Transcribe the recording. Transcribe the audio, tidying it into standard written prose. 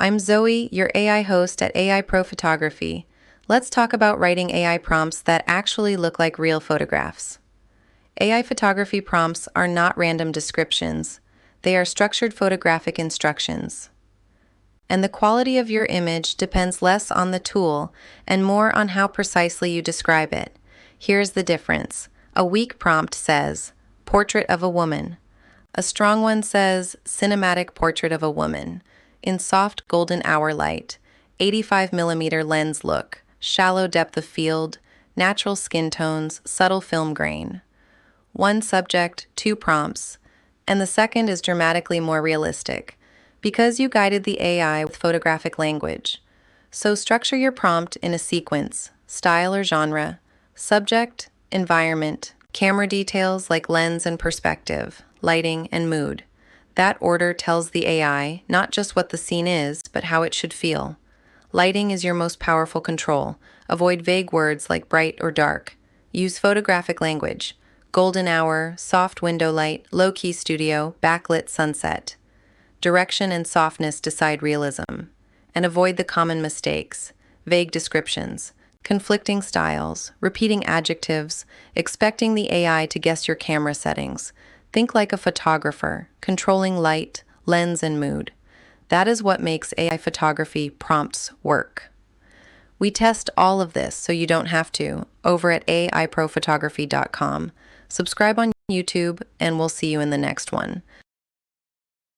I'm Zoe, your AI host at AI Pro Photography. Let's talk about writing AI prompts that actually look like real photographs. AI photography prompts are not random descriptions, they are structured photographic instructions. And the quality of your image depends less on the tool and more on how precisely you describe it. Here's the difference. A weak prompt says, portrait of a woman. A strong one says, cinematic portrait of a woman. In soft golden hour light, 85mm lens look, shallow depth of field, natural skin tones, subtle film grain. One subject, two prompts, and the second is dramatically more realistic, because you guided the AI with photographic language. So structure your prompt in a sequence, style or genre, subject, environment, camera details like lens and perspective, lighting and mood. That order tells the AI not just what the scene is, but how it should feel. Lighting is your most powerful control. Avoid vague words like bright or dark. Use photographic language. Golden hour, soft window light, low-key studio, backlit sunset. Direction and softness decide realism. And avoid the common mistakes. Vague descriptions, conflicting styles, repeating adjectives, expecting the AI to guess your camera settings. Think like a photographer, controlling light, lens, and mood. That is what makes AI photography prompts work. We test all of this so you don't have to over at aiprophotography.com. Subscribe on YouTube, and we'll see you in the next one.